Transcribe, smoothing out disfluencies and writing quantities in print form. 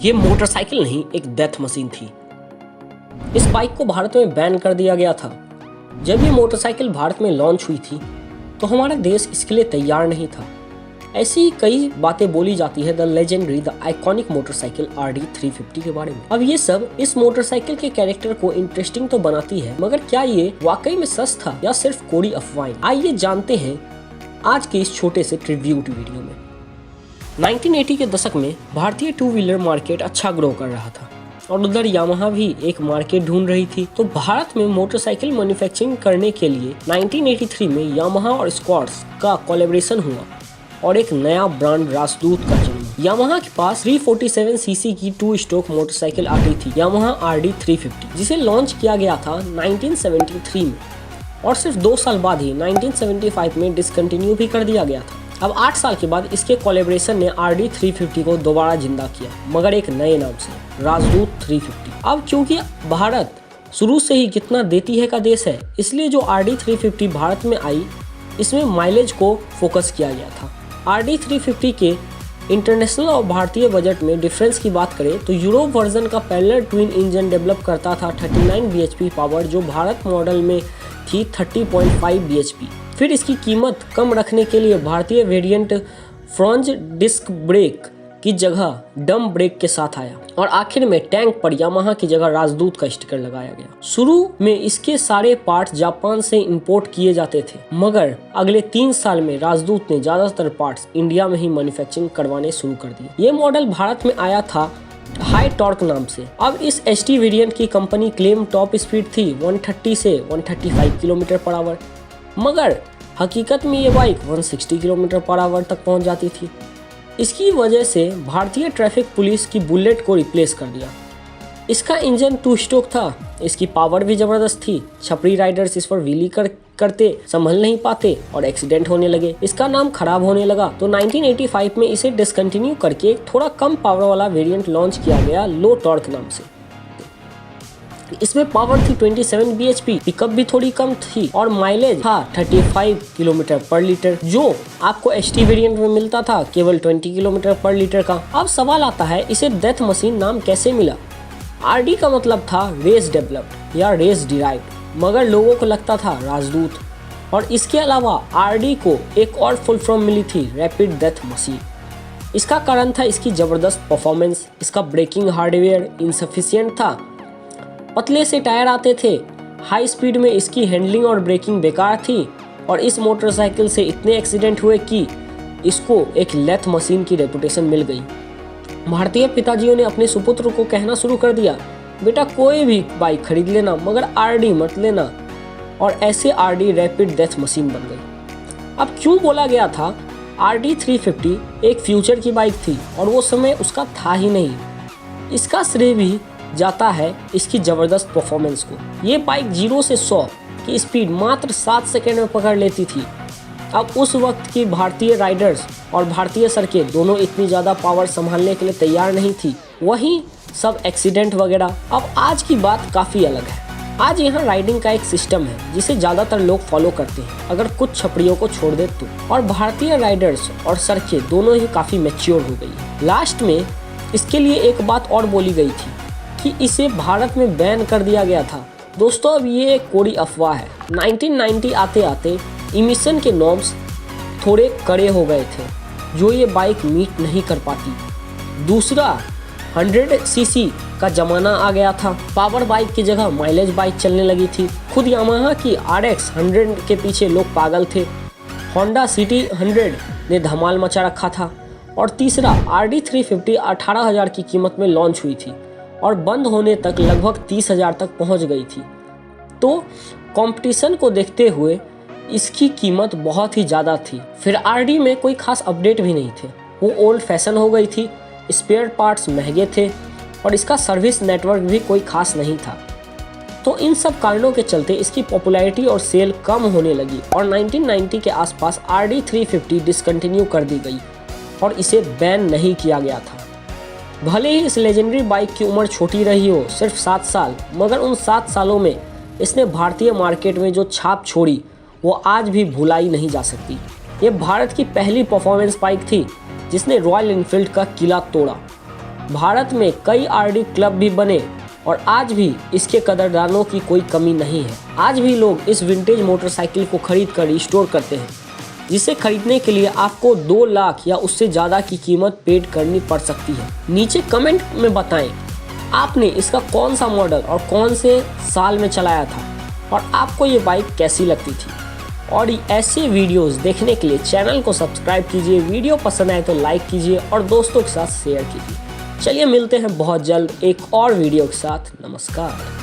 ये मोटरसाइकिल नहीं, एक डेथ मशीन थी। इस बाइक को भारत में बैन कर दिया गया था। जब ये मोटरसाइकिल भारत में लॉन्च हुई थी तो हमारा देश इसके लिए तैयार नहीं था। ऐसी ही कई बातें बोली जाती है the legendary the iconic motorcycle RD350 के बारे में। अब ये सब इस मोटरसाइकिल के कैरेक्टर को इंटरेस्टिंग तो बनाती है, मगर क्या ये वाकई में सच था या सिर्फ कोरी अफवाहें? आइए जानते हैं आज के इस छोटे से ट्रिब्यूट वीडियो में। 1980 के दशक में भारतीय टू व्हीलर मार्केट अच्छा ग्रो कर रहा था और उधर यामाहा भी एक मार्केट ढूंढ रही थी। तो भारत में मोटरसाइकिल मैन्युफैक्चरिंग करने के लिए 1983 में यामाहा और स्क्वाड्स का कोलैबोरेशन हुआ और एक नया ब्रांड राजदूत का जन्म। यामाहा के पास 347 सीसी की 2 स्ट्रोक मोटरसाइकिल आती थी, यामाहा RD350, जिसे लॉन्च किया गया था 1973 में और सिर्फ 2 साल बाद ही 1975 में डिसकंटिन्यू भी कर दिया गया था। अब 8 साल के बाद इसके कोलैबोरेशन ने RD350 को दोबारा जिंदा किया, मगर एक नए नाम से, राजदूत 350। अब क्योंकि भारत शुरू से ही कितना देती है का देश है, इसलिए जो RD350 भारत में आई इसमें माइलेज को फोकस किया गया था। RD350 के इंटरनेशनल और भारतीय बजट में डिफरेंस की बात करें तो यूरोप वर्जन का पैरेलल ट्विन इंजन डेवलप करता था 39 bhp पावर, जो भारत मॉडल में थी 30.5 bhp। फिर इसकी कीमत कम रखने के लिए भारतीय वेरिएंट फ्रंट डिस्क ब्रेक की जगह डम ब्रेक के साथ आया और आखिर में टैंक पर यामाहा की जगह राजदूत का स्टिकर लगाया गया। शुरू में इसके सारे पार्ट्स जापान से इंपोर्ट किए जाते थे, मगर अगले 3 साल में राजदूत ने ज्यादातर पार्ट्स इंडिया में ही मैन्युफैक्चरिंग करवाने शुरू कर दिए। ये मॉडल भारत में आया था हाई टॉर्क नाम से। अब इस ST वेरिएंट की कंपनी क्लेम टॉप स्पीड थी 130 से 135 किलोमीटर पर आवर, मगर हकीकत में ये बाइक 160 किलोमीटर पर आवर तक पहुंच जाती थी। इसकी वजह से भारतीय ट्रैफिक पुलिस की बुलेट को रिप्लेस कर दिया। इसका इंजन 2 स्ट्रोक था, इसकी पावर भी जबरदस्त थी। छपरी राइडर्स इस पर व्हीली करते संभल नहीं पाते और एक्सीडेंट होने लगे। इसका नाम खराब होने लगा तो 1985 में इसे डिसकंटिन्यू करके एक थोड़ा कम पावर वाला वेरिएंट लॉन्च किया गया लो टॉर्क नाम से। इसमें पावर थी 27 bhp, पिकअप भी थोड़ी कम थी और माइलेज था 35 किलोमीटर पर लीटर, जो आपको ST वेरिएंट में मिलता था केवल 20 किलोमीटर पर लीटर का। अब सवाल आता है, इसे डेथ मशीन नाम कैसे मिला? RD का मतलब था रेस डेवलप्ड या रेस डिराइव्ड, मगर लोगों को लगता था राजदूत। और इसके अलावा RD को एक और फुल फॉर्म मिली थी, रैपिड डेथ मशीन। इसका कारण था इसकी जबरदस्त परफॉर्मेंस। इसका ब्रेकिंग हार्डवेयर इनसफिशिएंट था, पतले से टायर आते थे, हाई स्पीड में इसकी हैंडलिंग और ब्रेकिंग बेकार थी और इस मोटरसाइकिल से इतने एक्सीडेंट हुए कि इसको एक डेथ मशीन की रेपुटेशन मिल गई। भारतीय पिताजियों ने अपने सुपुत्र को कहना शुरू कर दिया, बेटा कोई भी बाइक खरीद लेना मगर RD मत लेना, और ऐसे RD रैपिड डेथ मशीन बन गई। अब क्यों बोला गया था RD350 एक फ्यूचर की बाइक थी और वो समय उसका था ही नहीं? इसका श्रेय भी जाता है इसकी जबरदस्त परफॉर्मेंस को। ये बाइक 0 से 100 की स्पीड मात्र 7 सेकंड में पकड़ लेती थी। अब उस वक्त की भारतीय राइडर्स और भारतीय सड़कें दोनों इतनी ज़्यादा पावर संभालने के लिए तैयार नहीं थी, वहीं सब एक्सीडेंट वगैरह। अब आज की बात काफ़ी अलग है। आज यहाँ राइडिंग का एक सिस्टम है जिसे ज़्यादातर लोग फॉलो करते हैं, अगर कुछ छपड़ियों को छोड़ दे तो। और भारतीय राइडर्स और सड़कें दोनों ही काफ़ी मैच्योर हो गई है। लास्ट में इसके लिए एक बात और बोली गई थी कि इसे भारत में बैन कर दिया गया था। दोस्तों अब ये एक कोरी अफवाह है। 1990 आते आते इमिशन के नॉर्म्स थोड़े कड़े हो गए थे जो ये बाइक मीट नहीं कर पाती। दूसरा 100 सीसी का जमाना आ गया था। पावर बाइक की जगह माइलेज बाइक चलने लगी थी। खुद यामाहा की RX 100 के पीछे लोग पागल थे। होंडा सिटी 100 ने धमाल मचा रखा था। और तीसरा RD350 18,000 की कीमत में लॉन्च हुई थी और बंद होने तक लगभग 30,000 तक पहुंच गई थी। तो कंपटीशन को देखते हुए इसकी कीमत बहुत ही ज़्यादा थी। फिर RD में कोई खास अपडेट भी नहीं थे, वो ओल्ड फैशन हो गई थी, स्पेयर पार्ट्स महंगे थे और इसका सर्विस नेटवर्क भी कोई खास नहीं था। तो इन सब कारणों के चलते इसकी पॉपुलैरिटी और सेल कम होने लगी और 1990 के आसपास RD350 डिसकंटिन्यू कर दी गई और इसे बैन नहीं किया गया था। भले ही इस लेजेंडरी बाइक की उम्र छोटी रही हो, सिर्फ 7 साल, मगर उन 7 सालों में इसने भारतीय मार्केट में जो छाप छोड़ी वो आज भी भुलाई नहीं जा सकती। ये भारत की पहली परफॉर्मेंस बाइक थी जिसने रॉयल एनफील्ड का किला तोड़ा। भारत में कई आरडी क्लब भी बने और आज भी इसके कदरदानों की कोई कमी नहीं है। आज भी लोग इस विंटेज मोटरसाइकिल को खरीद कर रिस्टोर करते हैं, जिसे खरीदने के लिए आपको 2 लाख या उससे ज़्यादा की कीमत पेड करनी पड़ सकती है। नीचे कमेंट में बताएं आपने इसका कौन सा मॉडल और कौन से साल में चलाया था और आपको ये बाइक कैसी लगती थी। और ऐसे वीडियोस देखने के लिए चैनल को सब्सक्राइब कीजिए, वीडियो पसंद आए तो लाइक कीजिए और दोस्तों के साथ शेयर कीजिए। चलिए मिलते हैं बहुत जल्द एक और वीडियो के साथ। नमस्कार।